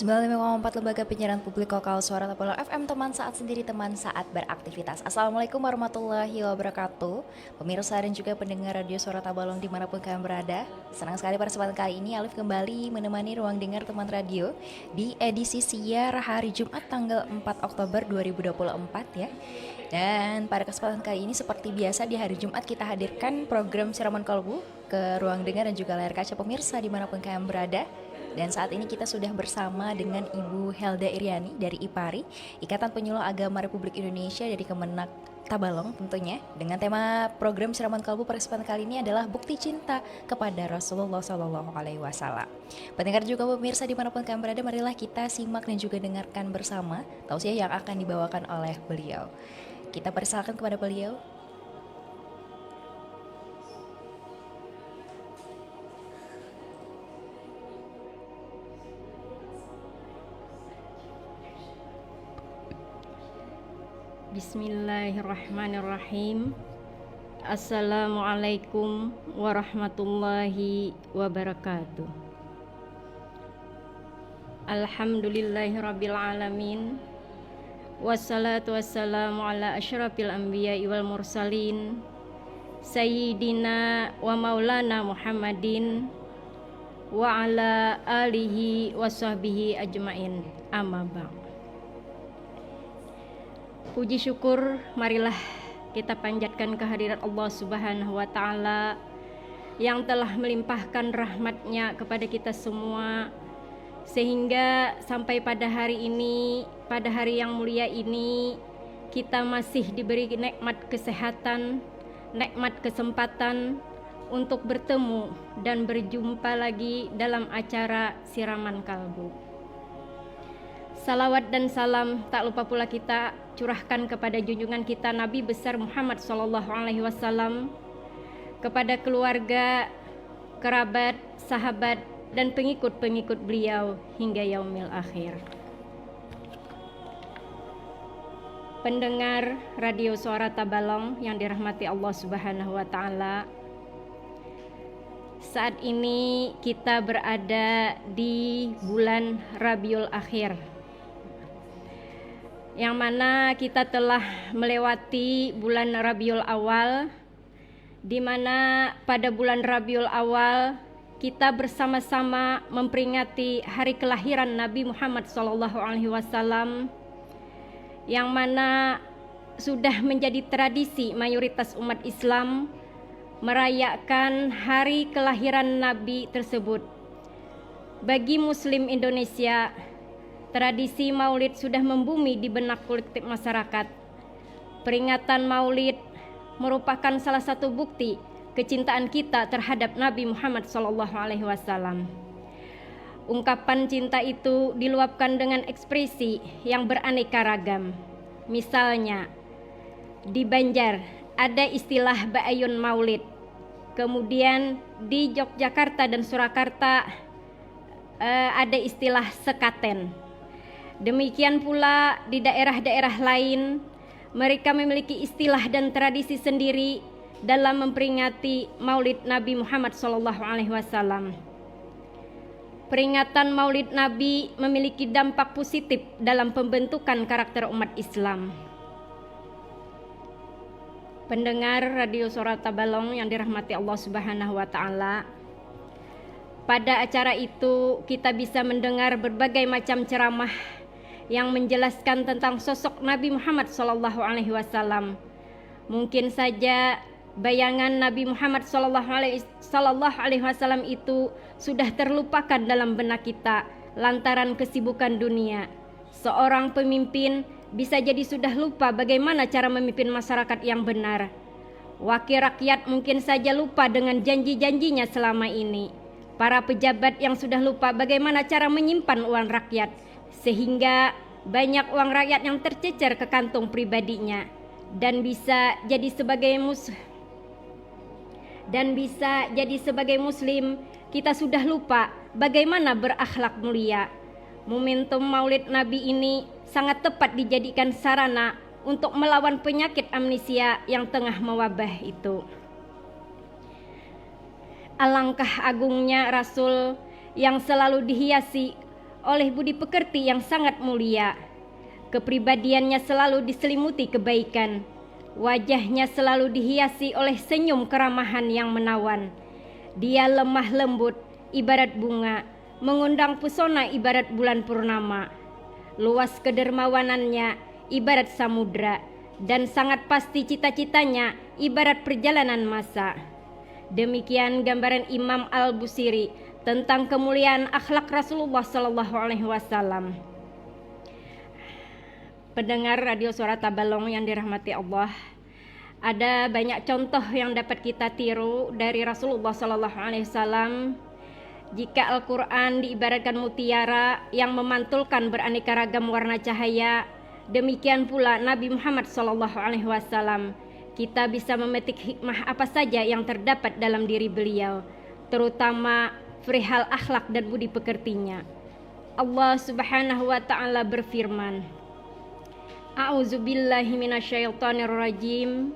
95,4 Lembaga Penyiaran Publik Lokal Suara Tabalong FM, teman saat sendiri, teman saat beraktivitas. Assalamualaikum warahmatullahi wabarakatuh. Pemirsa dan juga pendengar Radio Suara Tabalong dimanapun kalian berada, senang sekali pada kesempatan kali ini Alif kembali menemani ruang dengar teman radio di edisi siar hari Jumat tanggal 4 Oktober 2024 ya. Dan pada kesempatan kali ini seperti biasa di hari Jumat kita hadirkan program Siraman Kalbu ke ruang dengar dan juga layar kaca pemirsa dimanapun kalian berada. Dan saat ini kita sudah bersama dengan Ibu Helda Iriani dari IPARI, Ikatan Penyuluh Agama Republik Indonesia dari Kemenak Tabalong tentunya. Dengan tema program Siraman Kalbu pada kesempatan kali ini adalah Bukti Cinta kepada Rasulullah SAW. Pendengar juga pemirsa dimanapun kalian berada, marilah kita simak dan juga dengarkan bersama tausiah yang akan dibawakan oleh beliau. Kita persilakan kepada beliau. Bismillahirrahmanirrahim. Assalamualaikum warahmatullahi wabarakatuh. Alhamdulillahirabbil alamin. Wassalatu wassalamu ala asyrafil anbiya'i wal mursalin sayyidina wa maulana Muhammadin wa ala alihi wa sahbihi ajmain. Amma ba'd. Puji syukur marilah kita panjatkan kehadirat Allah Subhanahu wa Ta'ala yang telah melimpahkan rahmat-Nya kepada kita semua, sehingga sampai pada hari ini, pada hari yang mulia ini, kita masih diberi nikmat kesehatan, nikmat kesempatan untuk bertemu dan berjumpa lagi dalam acara Siraman Kalbu. Salawat dan salam tak lupa pula kita curahkan kepada junjungan kita Nabi besar Muhammad SAW, kepada keluarga, kerabat, sahabat, dan pengikut-pengikut beliau hingga yaumil akhir. Pendengar Radio Suara Tabalong yang dirahmati Allah Subhanahu wa Ta'ala, saat ini kita berada di bulan Rabiul Akhir, yang mana kita telah melewati bulan Rabiul Awal, di mana pada bulan Rabiul Awal kita bersama-sama memperingati hari kelahiran Nabi Muhammad SAW, yang mana sudah menjadi tradisi mayoritas umat Islam merayakan hari kelahiran Nabi tersebut. Bagi Muslim Indonesia, tradisi Maulid sudah membumi di benak kolektif masyarakat. Peringatan Maulid merupakan salah satu bukti kecintaan kita terhadap Nabi Muhammad SAW. Ungkapan cinta itu diluapkan dengan ekspresi yang beraneka ragam. Misalnya, di Banjar ada istilah Ba'ayun Maulid. Kemudian di Yogyakarta dan Surakarta ada istilah Sekaten. Demikian pula di daerah-daerah lain, mereka memiliki istilah dan tradisi sendiri dalam memperingati Maulid Nabi Muhammad SAW. Peringatan Maulid Nabi memiliki dampak positif dalam pembentukan karakter umat Islam. Pendengar Radio Suara Tabalong yang dirahmati Allah Subhanahu wa Ta'ala, pada acara itu kita bisa mendengar berbagai macam ceramah yang menjelaskan tentang sosok Nabi Muhammad SAW. Mungkin saja bayangan Nabi Muhammad SAW itu sudah terlupakan dalam benak kita lantaran kesibukan dunia. Seorang pemimpin bisa jadi sudah lupa bagaimana cara memimpin masyarakat yang benar. Wakil rakyat mungkin saja lupa dengan janji-janjinya selama ini. Para pejabat yang sudah lupa bagaimana cara menyimpan uang rakyat, sehingga banyak uang rakyat yang tercecer ke kantong pribadinya, dan bisa jadi sebagai muslim kita sudah lupa bagaimana berakhlak mulia. Momentum Maulid Nabi ini sangat tepat dijadikan sarana untuk melawan penyakit amnesia yang tengah mewabah itu. Alangkah agungnya Rasul yang selalu dihiasi oleh budi pekerti yang sangat mulia. Kepribadiannya selalu diselimuti kebaikan. Wajahnya selalu dihiasi oleh senyum keramahan yang menawan. Dia lemah lembut ibarat bunga, mengundang pesona ibarat bulan purnama. Luas kedermawanannya ibarat samudra, dan sangat pasti cita-citanya ibarat perjalanan masa. Demikian gambaran Imam Al-Busiri tentang kemuliaan akhlak Rasulullah Sallallahu Alaihi Wasallam. Pendengar radio Suara Tabalong yang dirahmati Allah, ada banyak contoh yang dapat kita tiru dari Rasulullah Sallallahu Alaihi Wasallam. Jika Al-Quran diibaratkan mutiara yang memantulkan beraneka ragam warna cahaya, demikian pula Nabi Muhammad Sallallahu Alaihi Wasallam. Kita bisa memetik hikmah apa saja yang terdapat dalam diri beliau, terutama perihal akhlak dan budi pekertinya. Allah Subhanahu wa taala berfirman, A'udzubillahi minasyaitonirrajim.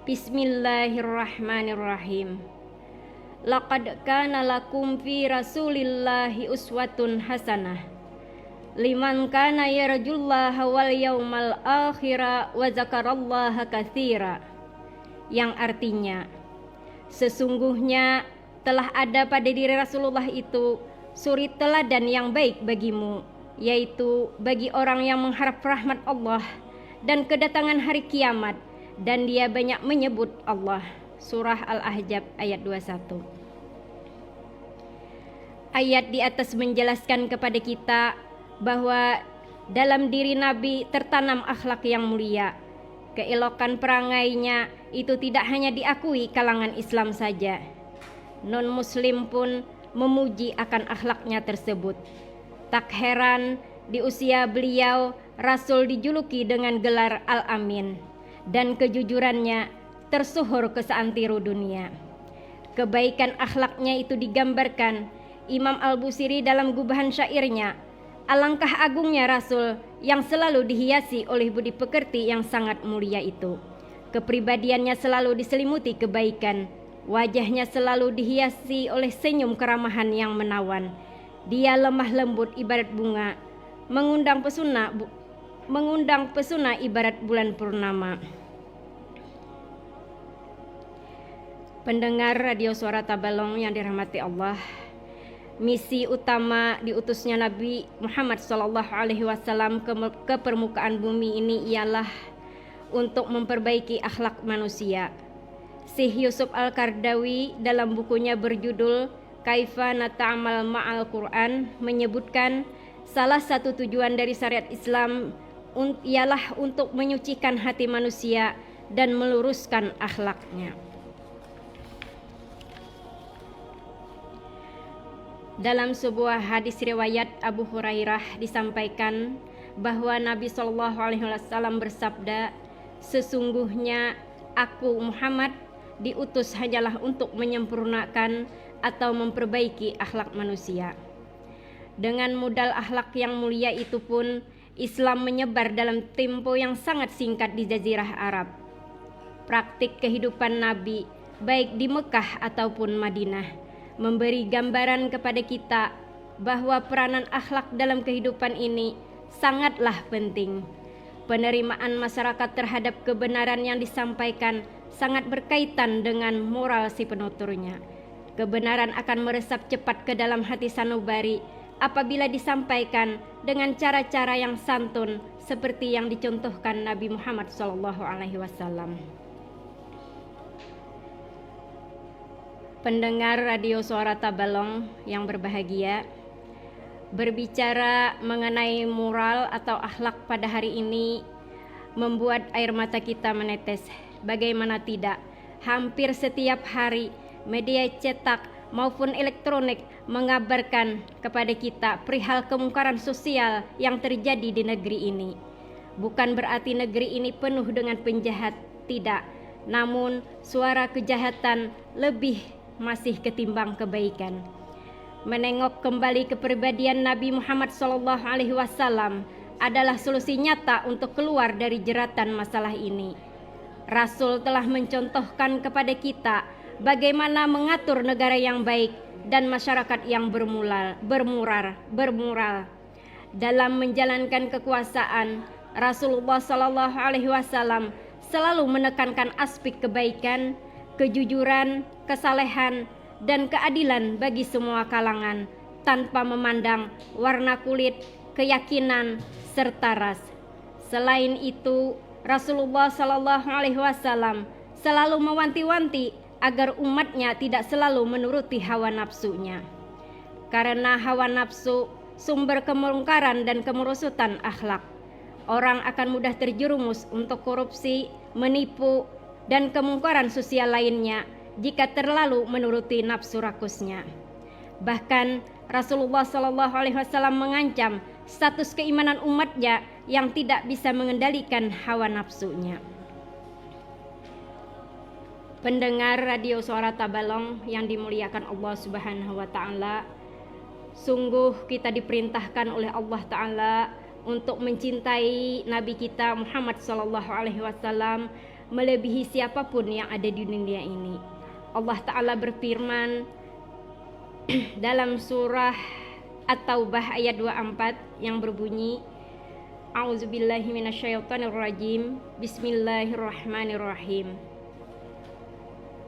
Bismillahirrahmanirrahim. Laqad kana lakum fi Rasulillahi uswatun hasanah liman kana yarjullaha wal yaumal akhira wa zakarallaha katsira. Yang artinya, sesungguhnya telah ada pada diri Rasulullah itu suri teladan yang baik bagimu, yaitu bagi orang yang mengharap rahmat Allah dan kedatangan hari kiamat, dan dia banyak menyebut Allah. Surah Al-Ahzab ayat 21. Ayat di atas menjelaskan kepada kita bahwa dalam diri Nabi tertanam akhlak yang mulia. Keelokan perangainya itu tidak hanya diakui kalangan Islam saja, non-muslim pun memuji akan akhlaknya tersebut. Tak heran di usia beliau Rasul dijuluki dengan gelar Al-Amin, dan kejujurannya tersuhur ke seantero dunia. Kebaikan akhlaknya itu digambarkan Imam Al-Busiri dalam gubahan syairnya, alangkah agungnya Rasul yang selalu dihiasi oleh budi pekerti yang sangat mulia itu. Kepribadiannya selalu diselimuti kebaikan, wajahnya selalu dihiasi oleh senyum keramahan yang menawan. Dia lemah lembut ibarat bunga, mengundang pesona ibarat bulan purnama. Pendengar radio Suara Tabalong yang dirahmati Allah, misi utama diutusnya Nabi Muhammad Sallallahu Alaihi Wasallam ke permukaan bumi ini ialah untuk memperbaiki akhlak manusia. Syekh Yusuf Al-Qardawi dalam bukunya berjudul Kaifa Nata'amal Ma'al Quran menyebutkan salah satu tujuan dari syariat Islam ialah untuk menyucikan hati manusia dan meluruskan akhlaknya. Dalam sebuah hadis riwayat Abu Hurairah disampaikan bahwa Nabi Shallallahu Alaihi Wasallam bersabda, sesungguhnya aku Muhammad diutus hanyalah untuk menyempurnakan atau memperbaiki akhlak manusia. Dengan modal akhlak yang mulia itu pun Islam menyebar dalam tempo yang sangat singkat di Jazirah Arab. Praktik kehidupan Nabi baik di Mekah ataupun Madinah memberi gambaran kepada kita bahwa peranan akhlak dalam kehidupan ini sangatlah penting. Penerimaan masyarakat terhadap kebenaran yang disampaikan sangat berkaitan dengan moral si penuturnya. Kebenaran akan meresap cepat ke dalam hati sanubari apabila disampaikan dengan cara-cara yang santun seperti yang dicontohkan Nabi Muhammad SAW. Pendengar radio Suara Tabalong yang berbahagia, berbicara mengenai moral atau akhlak pada hari ini membuat air mata kita menetes. Bagaimana tidak, hampir setiap hari media cetak maupun elektronik mengabarkan kepada kita perihal kemungkaran sosial yang terjadi di negeri ini. Bukan berarti negeri ini penuh dengan penjahat, tidak. Namun suara kejahatan lebih masih ketimbang kebaikan. Menengok kembali kepribadian Nabi Muhammad SAW adalah solusi nyata untuk keluar dari jeratan masalah ini. Rasul telah mencontohkan kepada kita bagaimana mengatur negara yang baik dan masyarakat yang bermoral. Dalam menjalankan kekuasaan, Rasulullah Shallallahu Alaihi Wasallam selalu menekankan aspek kebaikan, kejujuran, kesalehan, dan keadilan bagi semua kalangan tanpa memandang warna kulit, keyakinan, serta ras. Selain itu, Rasulullah Shallallahu Alaihi Wasallam selalu mewanti-wanti agar umatnya tidak selalu menuruti hawa nafsunya. Karena hawa nafsu sumber kemungkaran dan kemerosotan akhlak. Orang akan mudah terjerumus untuk korupsi, menipu, dan kemungkaran sosial lainnya jika terlalu menuruti nafsu rakusnya. Bahkan Rasulullah Shallallahu Alaihi Wasallam mengancam status keimanan umatnya yang tidak bisa mengendalikan hawa nafsunya. Pendengar radio Suara Tabalong yang dimuliakan Allah Subhanahu wa Ta'ala, sungguh kita diperintahkan oleh Allah Ta'ala untuk mencintai Nabi kita Muhammad Sallallahu Alaihi Wasallam melebihi siapapun yang ada di dunia ini. Allah Ta'ala berfirman dalam surah At-Taubah ayat 24 yang berbunyi, A'udzubillahi minasyaitonirrajim, Bismillahirrahmanirrahim.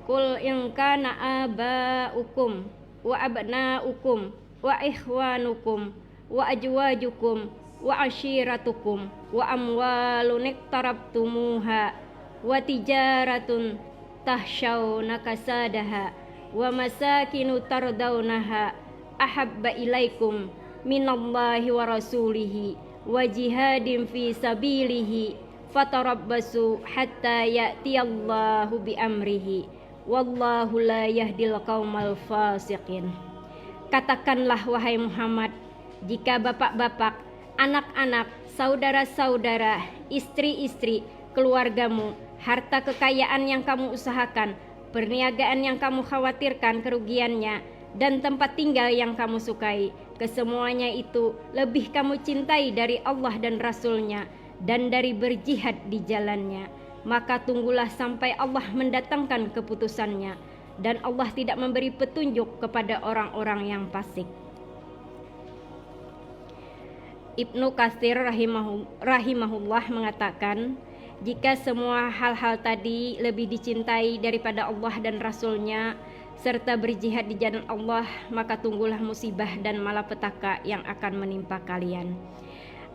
Qul in kana aba'ukum wa abna'ukum wa ikhwanukum wa ajwajukum wa ashiratukum wa amwalun iqtarabtumuha wa tijaratun tahshawna kasadaha wa masakinu tardawnaha ahabba ilaikum minallahi wa rasulihi wa jihadin fi sabilihi fatarabbasu hatta ya'tiyallahu bi amrihi wallahu la yahdil qaumal fasiqin. Katakanlah wahai Muhammad, jika bapak-bapak, anak-anak, saudara-saudara, istri-istri, keluargamu, harta kekayaan yang kamu usahakan, perniagaan yang kamu khawatirkan kerugiannya, dan tempat tinggal yang kamu sukai, kesemuanya itu lebih kamu cintai dari Allah dan Rasul-Nya dan dari berjihad di jalannya, maka tunggulah sampai Allah mendatangkan keputusannya, dan Allah tidak memberi petunjuk kepada orang-orang yang fasik. Ibnu Katsir rahimahullah mengatakan, jika semua hal-hal tadi lebih dicintai daripada Allah dan Rasul-Nya serta berjihad di jalan Allah, maka tunggulah musibah dan malapetaka yang akan menimpa kalian.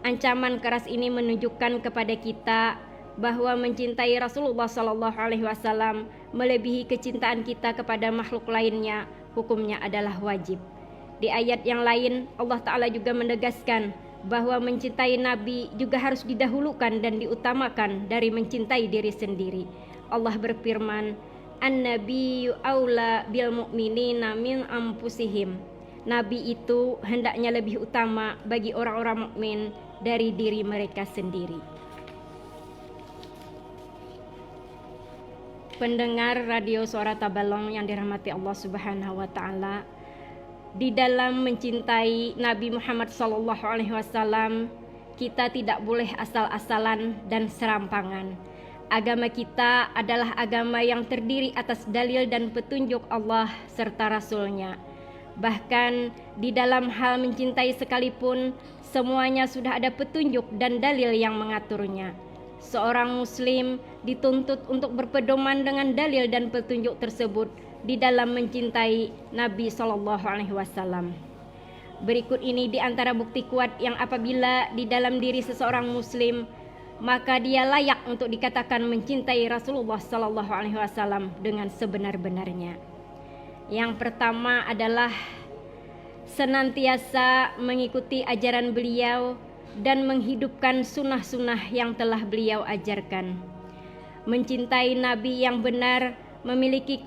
Ancaman keras ini menunjukkan kepada kita bahwa mencintai Rasulullah Sallallahu Alaihi Wasallam melebihi kecintaan kita kepada makhluk lainnya, hukumnya adalah wajib. Di ayat yang lain Allah Ta'ala juga menegaskan bahwa mencintai Nabi juga harus didahulukan dan diutamakan dari mencintai diri sendiri. Allah berfirman, An-Nabiyyu aula bil mu'minina min anfusihim. Nabi itu hendaknya lebih utama bagi orang-orang mukmin dari diri mereka sendiri. Pendengar radio Suara Tabalong yang dirahmati Allah Subhanahu wa Ta'ala, di dalam mencintai Nabi Muhammad Sallallahu Alaihi Wasallam, kita tidak boleh asal-asalan dan serampangan. Agama kita adalah agama yang terdiri atas dalil dan petunjuk Allah serta Rasul-Nya. Bahkan di dalam hal mencintai sekalipun, semuanya sudah ada petunjuk dan dalil yang mengaturnya. Seorang muslim dituntut untuk berpedoman dengan dalil dan petunjuk tersebut di dalam mencintai Nabi Sallallahu Alaihi Wasallam. Berikut ini di antara bukti kuat yang apabila di dalam diri seseorang muslim, maka dia layak untuk dikatakan mencintai Rasulullah Sallallahu Alaihi Wasallam dengan sebenar-benarnya. Yang pertama adalah senantiasa mengikuti ajaran beliau dan menghidupkan sunnah-sunnah yang telah beliau ajarkan. Mencintai Nabi yang benar memiliki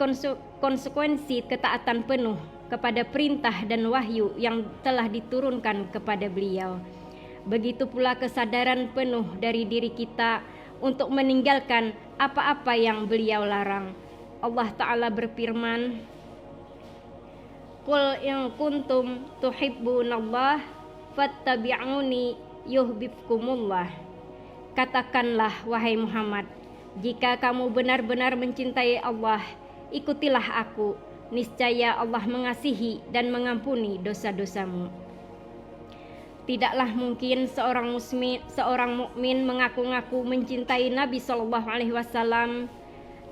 konsekuensi ketaatan penuh kepada perintah dan wahyu yang telah diturunkan kepada beliau. Begitu pula kesadaran penuh dari diri kita untuk meninggalkan apa-apa yang beliau larang. Allah Ta'ala berfirman, Qul in kuntum tuhibbunallah fattabi'uni yuhibbukumullah. Katakanlah wahai Muhammad, jika kamu benar-benar mencintai Allah, ikutilah aku, niscaya Allah mengasihi dan mengampuni dosa-dosamu. Tidaklah mungkin seorang mukmin mengaku-ngaku mencintai Nabi Shallallahu Alaihi Wasallam,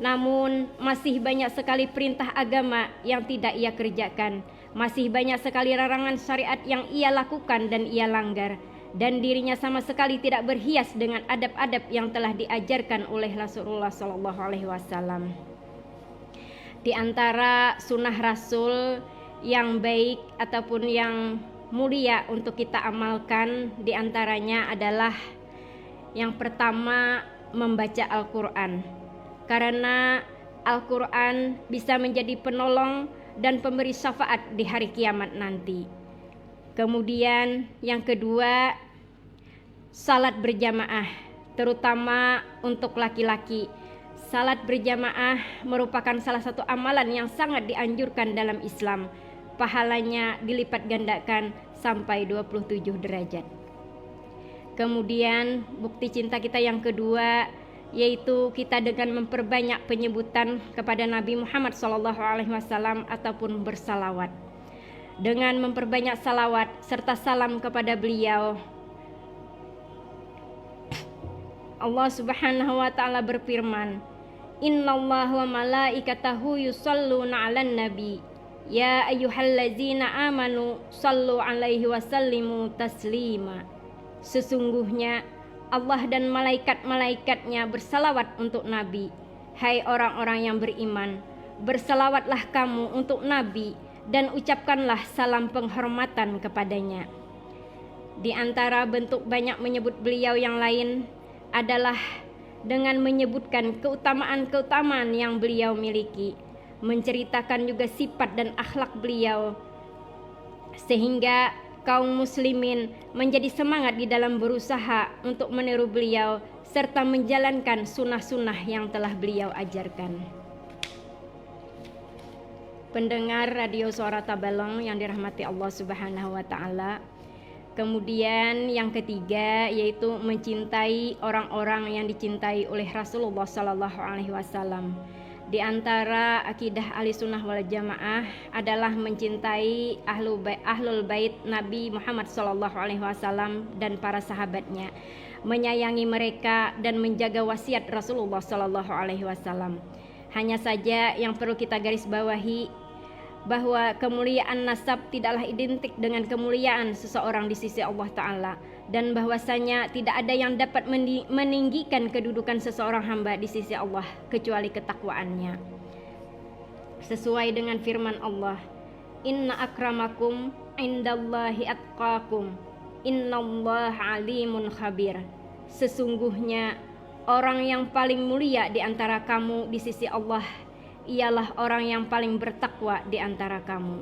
namun masih banyak sekali perintah agama yang tidak ia kerjakan, masih banyak sekali larangan syariat yang ia lakukan dan ia langgar, dan dirinya sama sekali tidak berhias dengan adab-adab yang telah diajarkan oleh Rasulullah Shallallahu Alaihi Wasallam. Di antara sunnah Rasul yang baik ataupun yang mulia untuk kita amalkan, di antaranya adalah yang pertama, membaca Al-Quran, karena Al-Quran bisa menjadi penolong dan pemberi syafaat di hari kiamat nanti. Kemudian yang kedua, salat berjamaah, terutama untuk laki-laki. Salat berjamaah merupakan salah satu amalan yang sangat dianjurkan dalam Islam. Pahalanya dilipat gandakan sampai 27 derajat. Kemudian bukti cinta kita yang kedua, yaitu kita dengan memperbanyak penyebutan kepada Nabi Muhammad SAW ataupun bersalawat. Dengan memperbanyak salawat serta salam kepada beliau, Allah Subhanahu wa taala berfirman, "Innallaha wa malaikatahu yusholluna 'alan nabi. Ya ayyuhallazina amanu sallu 'alaihi wa sallimu taslima." Sesungguhnya Allah dan malaikat-malaikatnya bersalawat untuk Nabi. Hai orang-orang yang beriman, bersalawatlah kamu untuk Nabi dan ucapkanlah salam penghormatan kepadanya. Di antara bentuk banyak menyebut beliau yang lain adalah dengan menyebutkan keutamaan-keutamaan yang beliau miliki, menceritakan juga sifat dan akhlak beliau, sehingga kaum muslimin menjadi semangat di dalam berusaha untuk meniru beliau serta menjalankan sunnah-sunnah yang telah beliau ajarkan. Pendengar radio Suara Tabalong yang dirahmati Allah Subhanahu wa taala, kemudian yang ketiga yaitu mencintai orang-orang yang dicintai oleh Rasulullah sallallahu alaihi wasallam. Di antara akidah ahli sunnah wal jamaah adalah mencintai ahlul bait Nabi Muhammad sallallahu alaihi wasallam dan para sahabatnya, menyayangi mereka dan menjaga wasiat Rasulullah sallallahu alaihi wasallam. Hanya saja yang perlu kita garis bawahi bahwa kemuliaan nasab tidaklah identik dengan kemuliaan seseorang di sisi Allah Ta'ala, dan bahwasanya tidak ada yang dapat meninggikan kedudukan seseorang hamba di sisi Allah kecuali ketakwaannya. Sesuai dengan firman Allah, "Inna akramakum indallahi atqakum, innallaha alimun khabir." Sesungguhnya orang yang paling mulia di antara kamu di sisi Allah ialah orang yang paling bertakwa di antara kamu.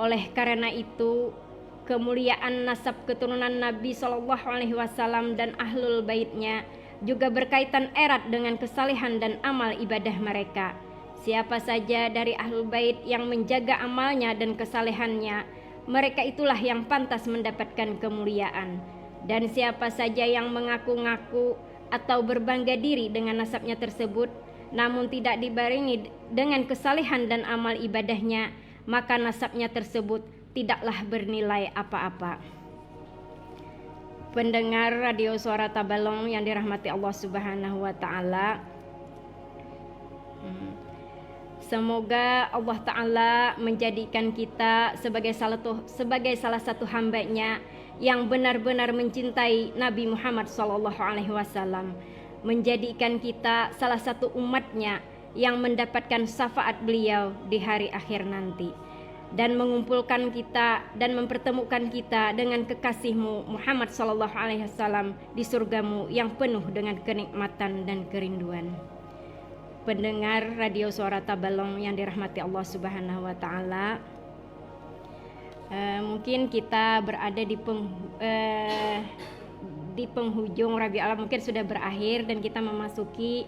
Oleh karena itu, kemuliaan nasab keturunan Nabi Shallallahu Alaihi Wasallam dan ahlul baitnya juga berkaitan erat dengan kesalehan dan amal ibadah mereka. Siapa saja dari ahlul bait yang menjaga amalnya dan kesalehannya, mereka itulah yang pantas mendapatkan kemuliaan. Dan siapa saja yang mengaku-ngaku atau berbangga diri dengan nasabnya tersebut, namun tidak dibarengi dengan kesalehan dan amal ibadahnya, maka nasabnya tersebut tidaklah bernilai apa-apa. Pendengar radio Suara Tabalong yang dirahmati Allah Subhanahu wa taala, semoga Allah Ta'ala menjadikan kita sebagai salah satu hamba-Nya yang benar-benar mencintai Nabi Muhammad SAW, menjadikan kita salah satu umatnya yang mendapatkan syafaat beliau di hari akhir nanti, dan mengumpulkan kita dan mempertemukan kita dengan kekasihmu Muhammad SAW di surgamu yang penuh dengan kenikmatan dan kerinduan. Pendengar radio Suara Tabalong yang dirahmati Allah Subhanahu wa taala, mungkin kita berada di penghujung Rabiul Awal, mungkin sudah berakhir dan kita memasuki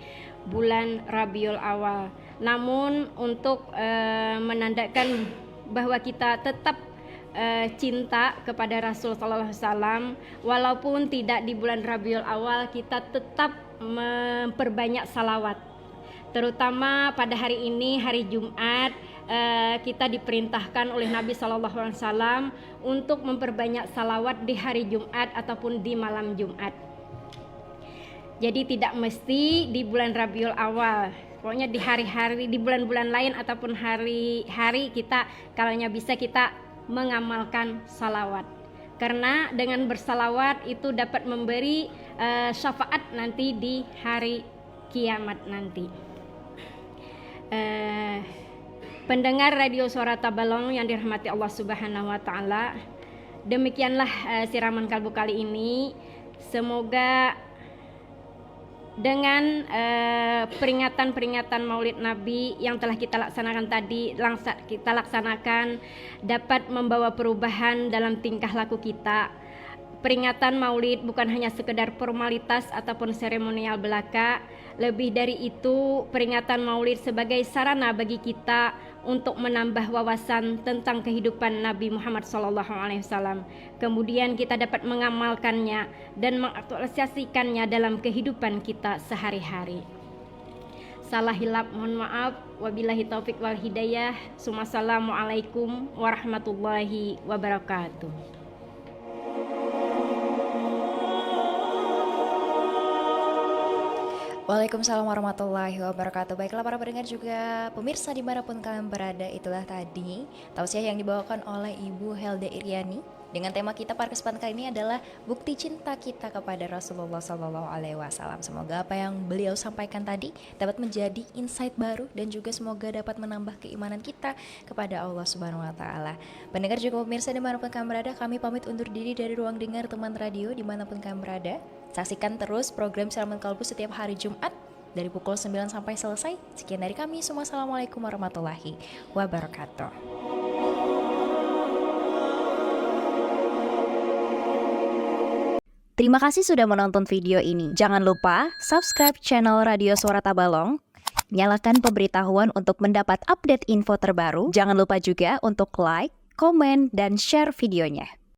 bulan Rabiul Awal. Namun untuk menandakan bahwa kita tetap cinta kepada Rasul sallallahu alaihi wasallam, walaupun tidak di bulan Rabiul Awal, kita tetap memperbanyak salawat. terutama pada hari ini, hari Jumat, kita diperintahkan oleh Nabi SAW untuk memperbanyak salawat di hari Jumat ataupun di malam Jumat. Jadi tidak mesti di bulan Rabiul Awal, pokoknya di hari-hari, di bulan-bulan lain ataupun hari-hari kita kalaunya bisa kita mengamalkan salawat. Karena dengan bersalawat itu dapat memberi syafaat nanti di hari kiamat nanti. Pendengar radio Suara Tabalong yang dirahmati Allah Subhanahu wa taala, demikianlah siraman kalbu kali ini. Semoga dengan peringatan-peringatan Maulid Nabi yang telah kita laksanakan tadi, kita laksanakan dapat membawa perubahan dalam tingkah laku kita. Peringatan Maulid bukan hanya sekedar formalitas ataupun seremonial belaka. Lebih dari itu, peringatan Maulid sebagai sarana bagi kita untuk menambah wawasan tentang kehidupan Nabi Muhammad SAW. Kemudian kita dapat mengamalkannya dan mengaktualisasikannya dalam kehidupan kita sehari-hari. Salah hilap mohon maaf. Wabillahi taufik wal hidayah. Assalamualaikum warahmatullahi wabarakatuh. Waalaikumsalam warahmatullahi wabarakatuh. Baiklah para pendengar juga pemirsa dimanapun kalian berada, itulah tadi tausiah yang dibawakan oleh Ibu Helda Iriani dengan tema kita pada kesempatan kali ini adalah bukti cinta kita kepada Rasulullah SAW. Semoga apa yang beliau sampaikan tadi dapat menjadi insight baru dan juga semoga dapat menambah keimanan kita kepada Allah Subhanahu Wa Taala. Pendengar juga pemirsa dimanapun kalian berada, kami pamit undur diri dari ruang dengar teman radio dimanapun kalian berada. Saksikan terus program Siraman Kalbu setiap hari Jumat dari pukul 9 sampai selesai. Sekian dari kami semua. Assalamualaikum warahmatullahi wabarakatuh. Terima kasih sudah menonton video ini. Jangan lupa subscribe channel Radio Suara Tabalong. Nyalakan pemberitahuan untuk mendapat update info terbaru. Jangan lupa juga untuk like, komen, dan share videonya.